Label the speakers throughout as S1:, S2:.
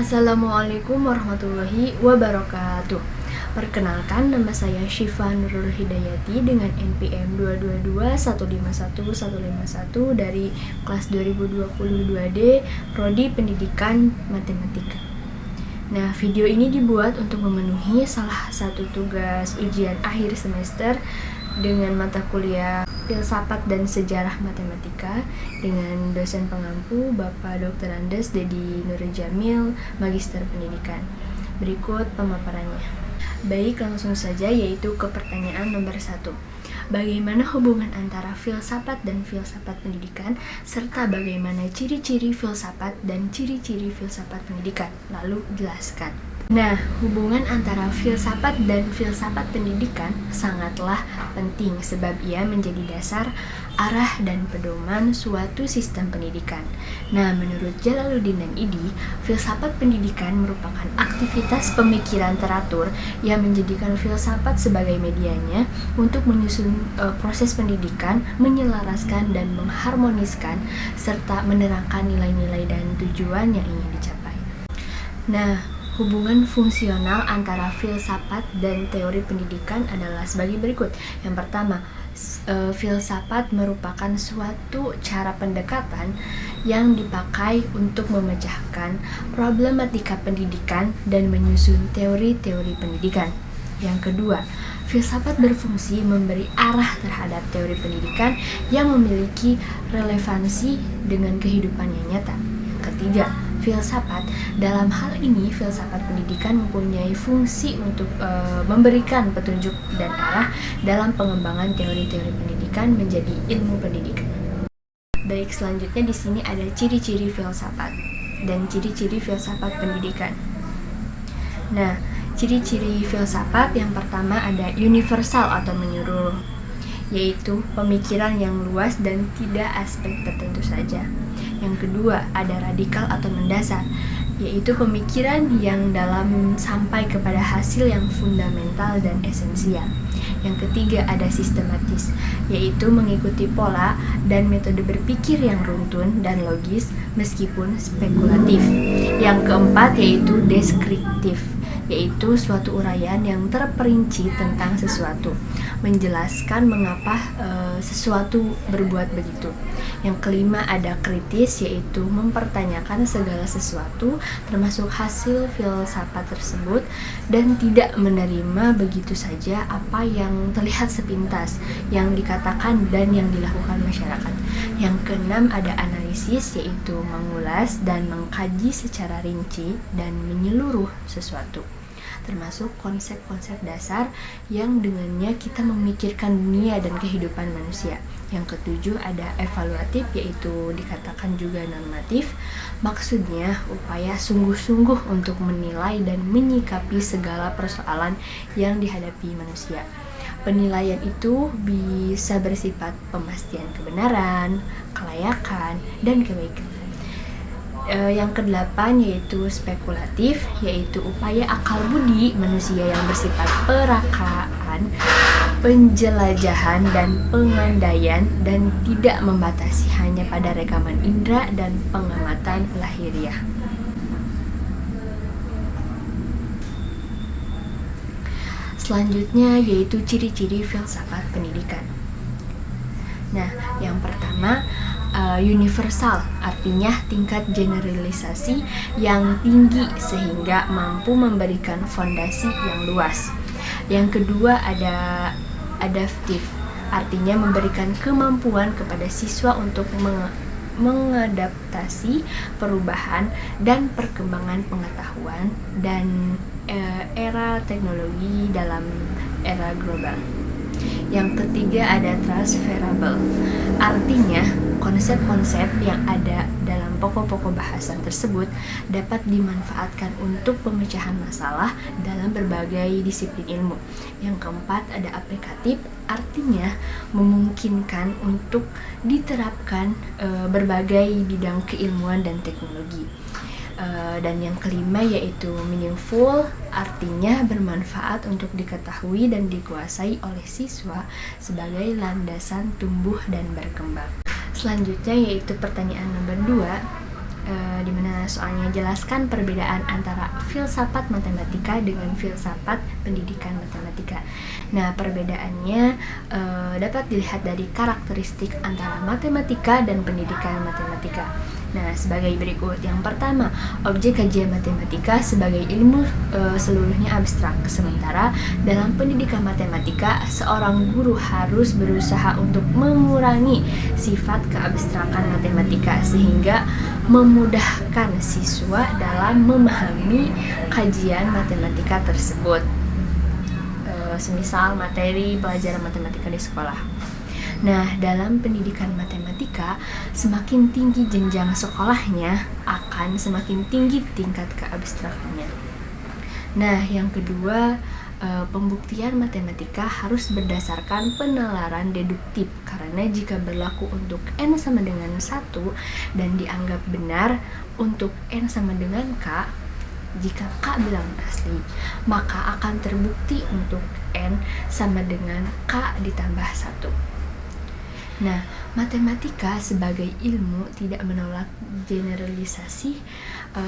S1: Assalamualaikum warahmatullahi wabarakatuh. Perkenalkan, nama saya Syifa Nurul Hidayati dengan NPM 222151151 dari kelas 2022D Prodi Pendidikan Matematika. Nah, video ini dibuat untuk memenuhi salah satu tugas ujian akhir semester dengan mata kuliah Filsafat dan Sejarah Matematika dengan dosen pengampu Bapak Dr. Andes Dedi Nurjamil, Magister Pendidikan. Berikut pemaparannya. Baik, langsung saja, yaitu ke pertanyaan nomor 1. Bagaimana hubungan antara filsafat dan filsafat pendidikan, serta bagaimana ciri-ciri filsafat dan ciri-ciri filsafat pendidikan? Lalu jelaskan. Nah, hubungan antara filsafat dan filsafat pendidikan sangatlah penting sebab ia menjadi dasar, arah, dan pedoman suatu sistem pendidikan. Nah, menurut Jalaluddin dan Idi, filsafat pendidikan merupakan aktivitas pemikiran teratur yang menjadikan filsafat sebagai medianya untuk menyusun proses pendidikan, menyelaraskan dan mengharmoniskan, serta menerangkan nilai-nilai dan tujuan yang ingin dicapai. Nah, hubungan fungsional antara filsafat dan teori pendidikan adalah sebagai berikut. Yang pertama, filsafat merupakan suatu cara pendekatan yang dipakai untuk memecahkan problematika pendidikan dan menyusun teori-teori pendidikan. Yang kedua, filsafat berfungsi memberi arah terhadap teori pendidikan yang memiliki relevansi dengan kehidupan yang nyata. Ketiga, filsafat, dalam hal ini filsafat pendidikan mempunyai fungsi untuk memberikan petunjuk dan arah dalam pengembangan teori-teori pendidikan menjadi ilmu pendidikan. Baik, selanjutnya di sini ada ciri-ciri filsafat dan ciri-ciri filsafat pendidikan. Nah, ciri-ciri filsafat yang pertama ada universal atau menyeluruh, yaitu pemikiran yang luas dan tidak aspek tertentu saja. Yang kedua, ada radikal atau mendasar, yaitu pemikiran yang dalam sampai kepada hasil yang fundamental dan esensial. Yang ketiga, ada sistematis, yaitu mengikuti pola dan metode berpikir yang runtun dan logis meskipun spekulatif. Yang keempat, yaitu deskriptif, yaitu suatu uraian yang terperinci tentang sesuatu, menjelaskan mengapa sesuatu berbuat begitu. Yang kelima, ada kritis, yaitu mempertanyakan segala sesuatu termasuk hasil filsafat tersebut dan tidak menerima begitu saja apa yang terlihat sepintas yang dikatakan dan yang dilakukan masyarakat. Yang keenam, ada analisis, yaitu mengulas dan mengkaji secara rinci dan menyeluruh sesuatu, termasuk konsep-konsep dasar yang dengannya kita memikirkan dunia dan kehidupan manusia. Yang ketujuh, ada evaluatif, yaitu dikatakan juga normatif, maksudnya upaya sungguh-sungguh untuk menilai dan menyikapi segala persoalan yang dihadapi manusia. Penilaian itu bisa bersifat pemastian kebenaran, kelayakan, dan kebaikan. Yang kedelapan, yaitu spekulatif, yaitu upaya akal budi manusia yang bersifat perakaan, penjelajahan, dan pengandaian dan tidak membatasi hanya pada rekaman indera dan pengamatan lahiriah. Selanjutnya, yaitu ciri-ciri filsafat pendidikan. Nah, yang pertama, universal, artinya tingkat generalisasi yang tinggi sehingga mampu memberikan fondasi yang luas. Yang kedua, ada adaptif, artinya memberikan kemampuan kepada siswa untuk mengadaptasi perubahan dan perkembangan pengetahuan dan era teknologi dalam era global. Yang ketiga, ada transferable, artinya konsep-konsep yang ada dalam pokok-pokok bahasan tersebut dapat dimanfaatkan untuk pemecahan masalah dalam berbagai disiplin ilmu. Yang keempat, ada aplikatif, artinya memungkinkan untuk diterapkan berbagai bidang keilmuan dan teknologi. Dan yang kelima, yaitu meaningful, artinya bermanfaat untuk diketahui dan dikuasai oleh siswa sebagai landasan tumbuh dan berkembang. Selanjutnya, yaitu pertanyaan nomor 2, dimana soalnya jelaskan perbedaan antara filsafat matematika dengan filsafat pendidikan matematika. Nah, perbedaannya dapat dilihat dari karakteristik antara matematika dan pendidikan matematika. Nah, sebagai berikut. Yang pertama, objek kajian matematika sebagai ilmu seluruhnya abstrak. Sementara dalam pendidikan matematika, seorang guru harus berusaha untuk mengurangi sifat keabstrakan matematika sehingga memudahkan siswa dalam memahami kajian matematika tersebut. Semisal materi pelajaran matematika di sekolah. Nah, dalam pendidikan matematika, semakin tinggi jenjang sekolahnya, akan semakin tinggi tingkat keabstrakannya. Nah, yang kedua, pembuktian matematika harus berdasarkan penalaran deduktif, karena jika berlaku untuk N sama dengan 1 dan dianggap benar untuk N sama dengan K, jika K bilangan asli, maka akan terbukti untuk N sama dengan K ditambah 1. Nah, matematika sebagai ilmu tidak menolak generalisasi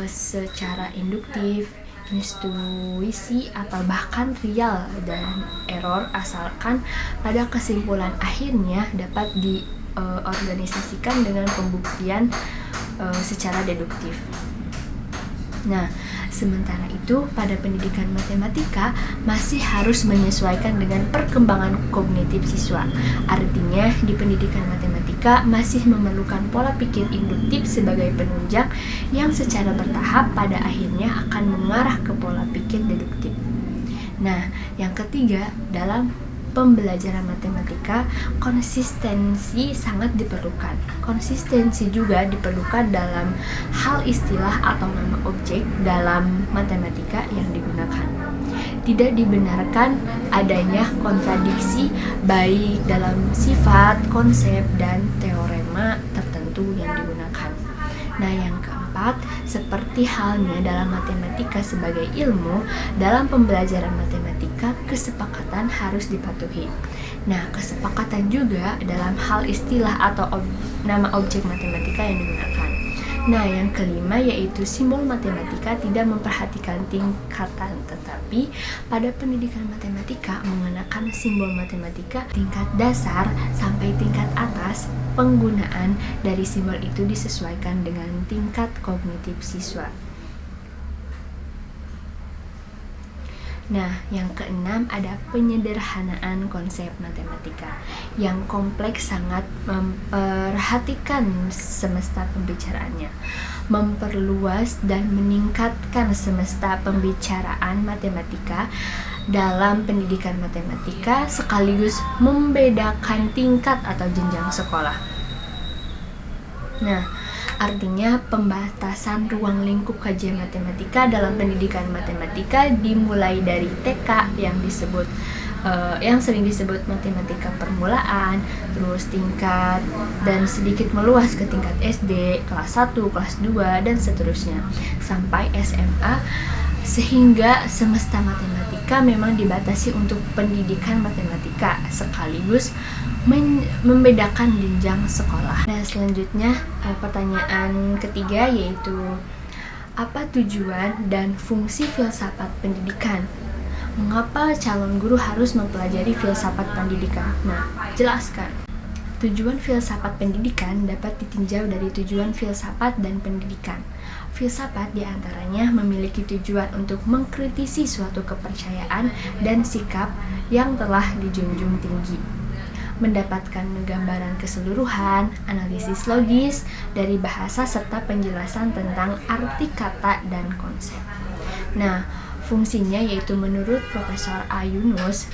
S1: secara induktif, intuisi, atau bahkan real dan error, asalkan pada kesimpulan akhirnya dapat diorganisasikan dengan pembuktian secara deduktif. Nah, sementara itu pada pendidikan matematika masih harus menyesuaikan dengan perkembangan kognitif siswa. Artinya di pendidikan matematika masih memerlukan pola pikir induktif sebagai penunjang yang secara bertahap pada akhirnya akan mengarah ke pola pikir deduktif. Nah, yang ketiga, dalam pembelajaran matematika, konsistensi sangat diperlukan. Konsistensi juga diperlukan dalam hal istilah atau nama objek dalam matematika yang digunakan. Tidak dibenarkan adanya kontradiksi baik dalam sifat, konsep, dan teorema tertentu yang digunakan. Nah, yang keempat, seperti halnya dalam matematika sebagai ilmu, dalam pembelajaran matematika kesepakatan harus dipatuhi. Nah, kesepakatan juga dalam hal istilah atau nama objek matematika yang digunakan. Nah, yang kelima yaitu simbol matematika tidak memperhatikan tingkatan, tetapi pada pendidikan matematika mengenakan simbol matematika tingkat dasar sampai tingkat atas. Penggunaan dari simbol itu disesuaikan dengan tingkat kognitif siswa. Nah, yang keenam ada penyederhanaan konsep matematika. Yang kompleks sangat memperhatikan semesta pembicaraannya, memperluas dan meningkatkan semesta pembicaraan matematika dalam pendidikan matematika, sekaligus membedakan tingkat atau jenjang sekolah. Nah, artinya pembatasan ruang lingkup kajian matematika dalam pendidikan matematika dimulai dari TK yang sering disebut matematika permulaan, terus tingkat dan sedikit meluas ke tingkat SD, kelas 1, kelas 2, dan seterusnya sampai SMA, sehingga semesta matematika memang dibatasi untuk pendidikan matematika sekaligus membedakan jenjang sekolah. Nah, selanjutnya pertanyaan ketiga yaitu apa tujuan dan fungsi filsafat pendidikan? Mengapa calon guru harus mempelajari filsafat pendidikan? Nah, jelaskan. Tujuan filsafat pendidikan dapat ditinjau dari tujuan filsafat dan pendidikan. Filsafat diantaranya memiliki tujuan untuk mengkritisi suatu kepercayaan dan sikap yang telah dijunjung tinggi, mendapatkan gambaran keseluruhan, analisis logis dari bahasa serta penjelasan tentang arti kata dan konsep. Nah, fungsinya yaitu menurut Profesor A. Yunus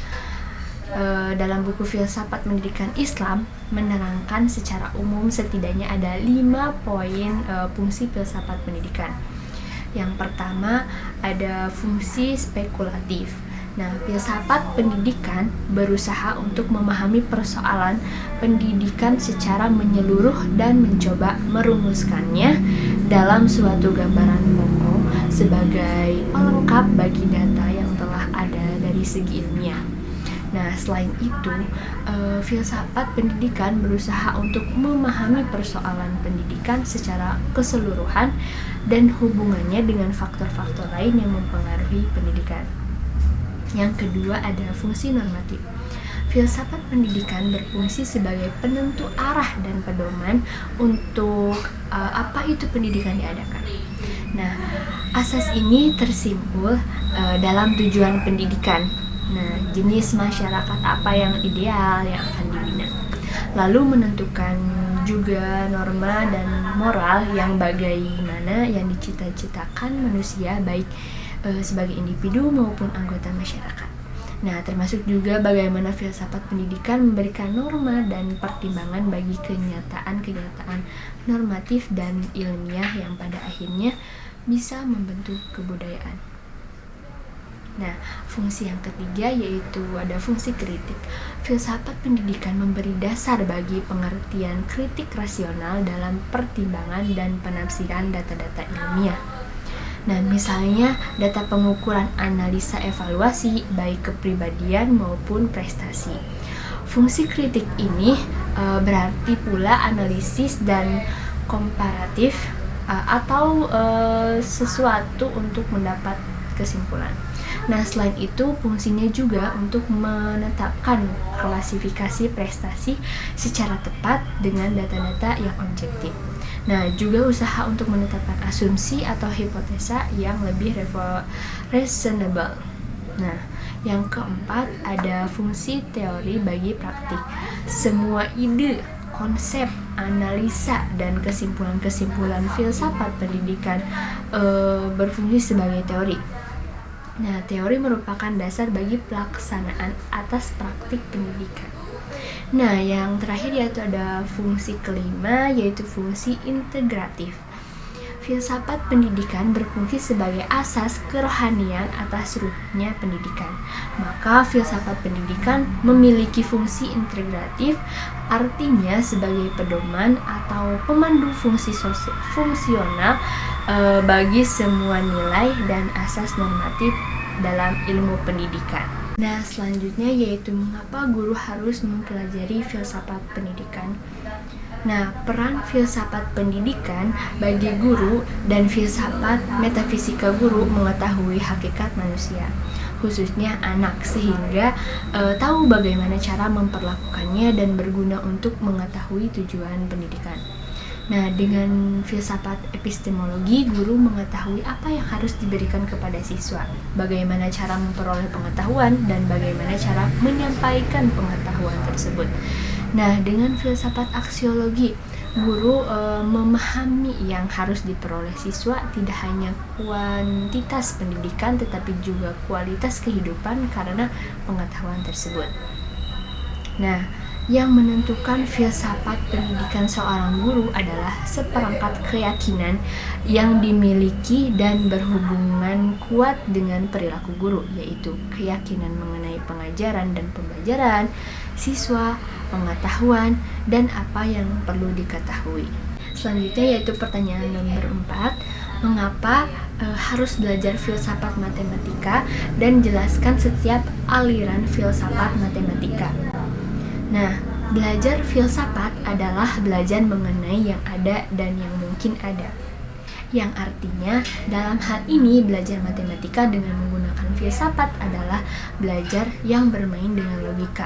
S1: dalam buku Filsafat Pendidikan Islam menerangkan secara umum setidaknya ada 5 poin fungsi filsafat pendidikan. Yang pertama ada fungsi spekulatif. Nah, filsafat pendidikan berusaha untuk memahami persoalan pendidikan secara menyeluruh dan mencoba merumuskannya dalam suatu gambaran pokok sebagai pelengkap bagi data yang telah ada dari segi ilmiah. Nah, selain itu, filsafat pendidikan berusaha untuk memahami persoalan pendidikan secara keseluruhan dan hubungannya dengan faktor-faktor lain yang mempengaruhi pendidikan. Yang kedua ada fungsi normatif. Filsafat pendidikan berfungsi sebagai penentu arah dan pedoman untuk apa itu pendidikan diadakan. Nah, asas ini tersimpul dalam tujuan pendidikan. Nah, jenis masyarakat apa yang ideal yang akan dibina. Lalu menentukan juga norma dan moral yang bagaimana yang dicita-citakan manusia baik sebagai individu maupun anggota masyarakat. Nah, termasuk juga bagaimana filsafat pendidikan memberikan norma dan pertimbangan bagi kenyataan-kenyataan normatif dan ilmiah yang pada akhirnya bisa membentuk kebudayaan. Nah, fungsi yang ketiga yaitu ada fungsi kritik. Filsafat pendidikan memberi dasar bagi pengertian kritik rasional dalam pertimbangan dan penafsiran data-data ilmiah. Nah, misalnya data pengukuran analisa evaluasi baik kepribadian maupun prestasi. Fungsi kritik ini berarti pula analisis dan komparatif atau sesuatu untuk mendapat kesimpulan. Nah, selain itu fungsinya juga untuk menetapkan klasifikasi prestasi secara tepat dengan data-data yang objektif. Nah, juga usaha untuk menetapkan asumsi atau hipotesa yang lebih reasonable. Nah, yang keempat ada fungsi teori bagi praktik. Semua ide, konsep, analisa, dan kesimpulan-kesimpulan filsafat pendidikan berfungsi sebagai teori. Nah, teori merupakan dasar bagi pelaksanaan atas praktik pendidikan. Nah, yang terakhir yaitu ada fungsi kelima, yaitu fungsi integratif. Filsafat pendidikan berfungsi sebagai asas kerohanian atas ruhnya pendidikan. Maka filsafat pendidikan memiliki fungsi integratif, artinya sebagai pedoman atau pemandu fungsi fungsional bagi semua nilai dan asas normatif dalam ilmu pendidikan. Nah, selanjutnya yaitu mengapa guru harus mempelajari filsafat pendidikan. Nah, peran filsafat pendidikan bagi guru dan filsafat metafisika guru mengetahui hakikat manusia, khususnya anak, sehingga tahu bagaimana cara memperlakukannya dan berguna untuk mengetahui tujuan pendidikan. Nah, dengan filsafat epistemologi, guru mengetahui apa yang harus diberikan kepada siswa, bagaimana cara memperoleh pengetahuan, dan bagaimana cara menyampaikan pengetahuan tersebut. Nah, dengan filsafat aksiologi, guru memahami yang harus diperoleh siswa tidak hanya kuantitas pendidikan, tetapi juga kualitas kehidupan karena pengetahuan tersebut. Nah, yang menentukan filsafat pendidikan seorang guru adalah seperangkat keyakinan yang dimiliki dan berhubungan kuat dengan perilaku guru, yaitu keyakinan mengenai pengajaran dan pembelajaran siswa, pengetahuan, dan apa yang perlu diketahui. Selanjutnya yaitu pertanyaan nomor 4, mengapa harus belajar filsafat matematika dan jelaskan setiap aliran filsafat matematika. Nah, belajar filsafat adalah belajar mengenai yang ada dan yang mungkin ada. Yang artinya, dalam hal ini belajar matematika dengan menggunakan filsafat adalah belajar yang bermain dengan logika.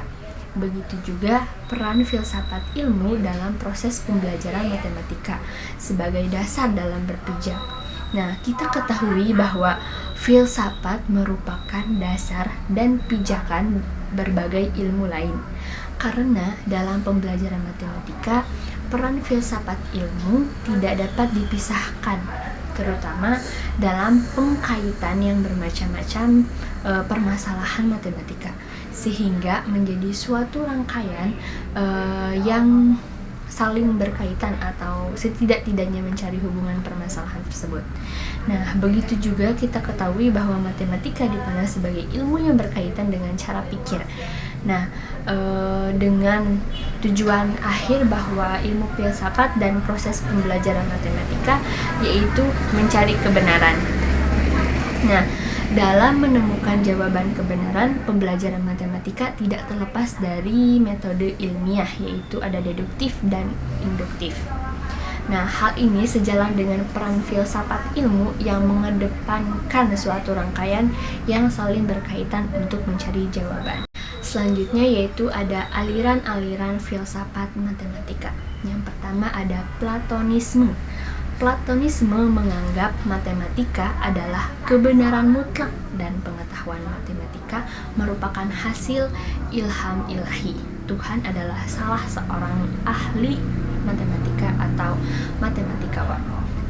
S1: Begitu juga peran filsafat ilmu dalam proses pembelajaran matematika sebagai dasar dalam berpijak. Nah, kita ketahui bahwa filsafat merupakan dasar dan pijakan berbagai ilmu lain. Karena dalam pembelajaran matematika, peran filsafat ilmu tidak dapat dipisahkan, terutama dalam pengkaitan yang bermacam-macam permasalahan matematika, sehingga menjadi suatu rangkaian yang saling berkaitan atau setidak-tidaknya mencari hubungan permasalahan tersebut. Nah, begitu juga kita ketahui bahwa matematika dipandang sebagai ilmu yang berkaitan dengan cara pikir. Nah, dengan tujuan akhir bahwa ilmu filsafat dan proses pembelajaran matematika yaitu mencari kebenaran. Nah, Dalam menemukan jawaban kebenaran, pembelajaran matematika tidak terlepas dari metode ilmiah, yaitu ada deduktif dan induktif. Nah, hal ini sejalan dengan peran filsafat ilmu yang mengedepankan suatu rangkaian yang saling berkaitan untuk mencari jawaban. Selanjutnya yaitu ada aliran-aliran filsafat matematika. Yang pertama ada Platonisme. Platonisme menganggap matematika adalah kebenaran mutlak dan pengetahuan matematika merupakan hasil ilham ilahi. Tuhan adalah salah seorang ahli matematika atau matematikawan.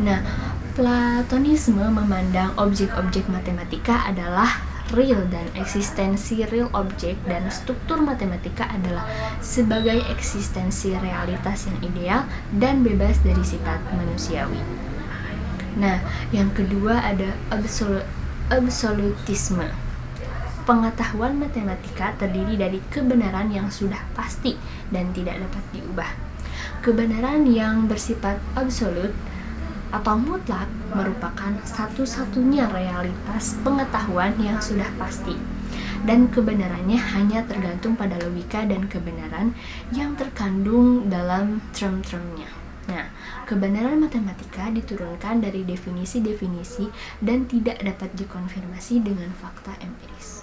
S1: Nah, Platonisme memandang objek-objek matematika adalah real dan eksistensi real objek dan struktur matematika adalah sebagai eksistensi realitas yang ideal dan bebas dari sifat manusiawi. Nah, yang kedua ada absolutisme. Pengetahuan matematika terdiri dari kebenaran yang sudah pasti dan tidak dapat diubah. Kebenaran yang bersifat absolut atau mutlak merupakan satu-satunya realitas pengetahuan yang sudah pasti, dan kebenarannya hanya tergantung pada logika dan kebenaran yang terkandung dalam term-termnya. Nah, kebenaran matematika diturunkan dari definisi-definisi dan tidak dapat dikonfirmasi dengan fakta empiris.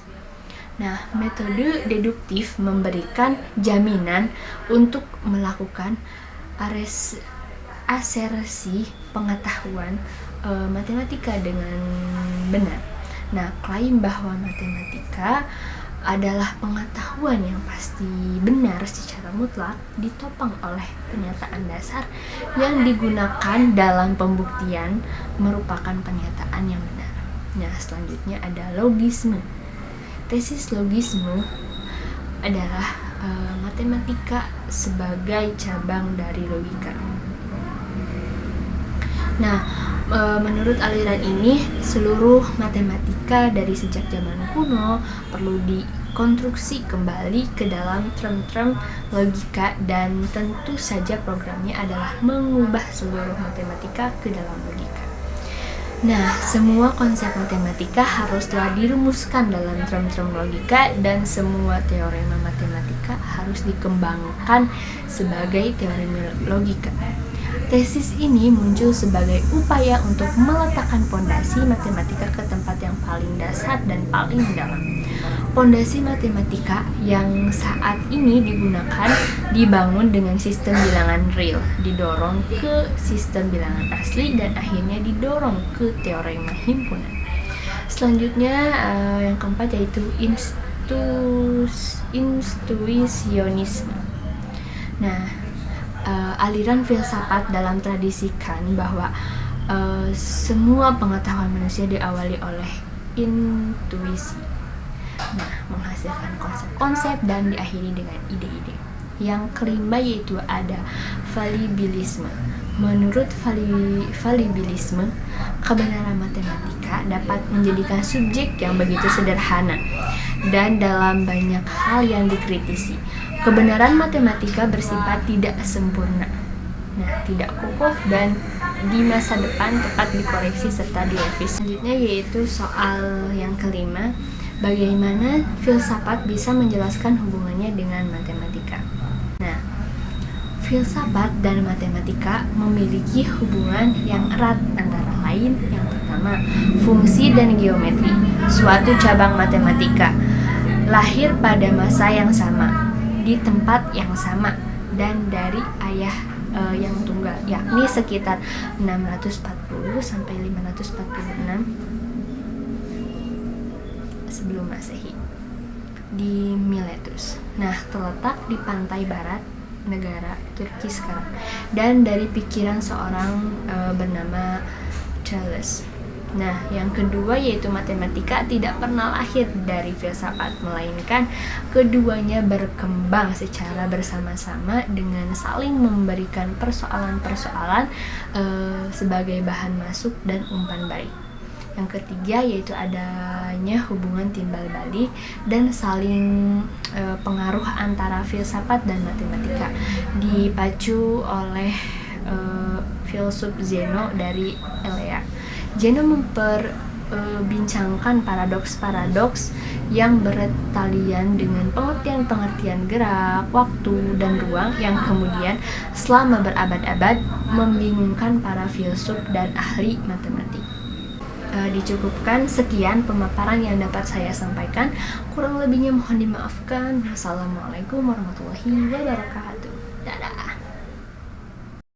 S1: Nah, metode deduktif memberikan jaminan untuk melakukan asersi pengetahuan matematika dengan benar. Nah, klaim bahwa matematika adalah pengetahuan yang pasti benar secara mutlak ditopang oleh pernyataan dasar yang digunakan dalam pembuktian merupakan pernyataan yang benar. Nah, selanjutnya ada logisme. Tesis logisme adalah matematika sebagai cabang dari logika. Nah, menurut aliran ini, seluruh matematika dari sejak zaman kuno perlu dikonstruksi kembali ke dalam term-term logika, dan tentu saja programnya adalah mengubah seluruh matematika ke dalam logika. Nah, semua konsep matematika haruslah dirumuskan dalam term-term logika, dan semua teorema matematika harus dikembangkan sebagai teorema logika. Tesis ini muncul sebagai upaya untuk meletakkan pondasi matematika ke tempat yang paling dasar dan paling dalam. Pondasi matematika yang saat ini digunakan dibangun dengan sistem bilangan real, didorong ke sistem bilangan asli, dan akhirnya didorong ke teorema himpunan. Selanjutnya yang keempat yaitu intuisionisme. Nah, aliran filsafat dalam tradisi Kant bahwa semua pengetahuan manusia diawali oleh intuisi. Nah, menghasilkan konsep-konsep dan diakhiri dengan ide-ide. Yang kelima yaitu ada falibilisme. Menurut falibilisme, kebenaran matematika dapat menjadikan subjek yang begitu sederhana dan dalam banyak hal yang dikritisi. Kebenaran matematika bersifat tidak sempurna, tidak kokoh, dan di masa depan tepat dikoreksi serta direvisi. Selanjutnya yaitu soal yang kelima, bagaimana filsafat bisa menjelaskan hubungannya dengan matematika. Nah, filsafat dan matematika memiliki hubungan yang erat, antara lain yang pertama, fungsi dan geometri. Suatu cabang matematika lahir pada masa yang sama, di tempat yang sama, dan dari ayah yang tunggal, yakni sekitar 640 sampai 546 sebelum Masehi di Miletus. Nah, terletak di pantai barat negara Turki sekarang, dan dari pikiran seorang bernama Thales. Nah, yang kedua yaitu matematika tidak pernah lahir dari filsafat, melainkan keduanya berkembang secara bersama-sama dengan saling memberikan persoalan-persoalan sebagai bahan masuk dan umpan balik. Yang ketiga yaitu adanya hubungan timbal balik dan saling pengaruh antara filsafat dan matematika, dipacu oleh filsuf Zeno dari Elea. Zeno bincangkan paradoks-paradoks yang bertalian dengan pengertian-pengertian gerak, waktu, dan ruang yang kemudian selama berabad-abad membingungkan para filsuf dan ahli matematik. Dicukupkan sekian pemaparan yang dapat saya sampaikan. Kurang lebihnya mohon dimaafkan. Wassalamualaikum warahmatullahi wabarakatuh. Dadah.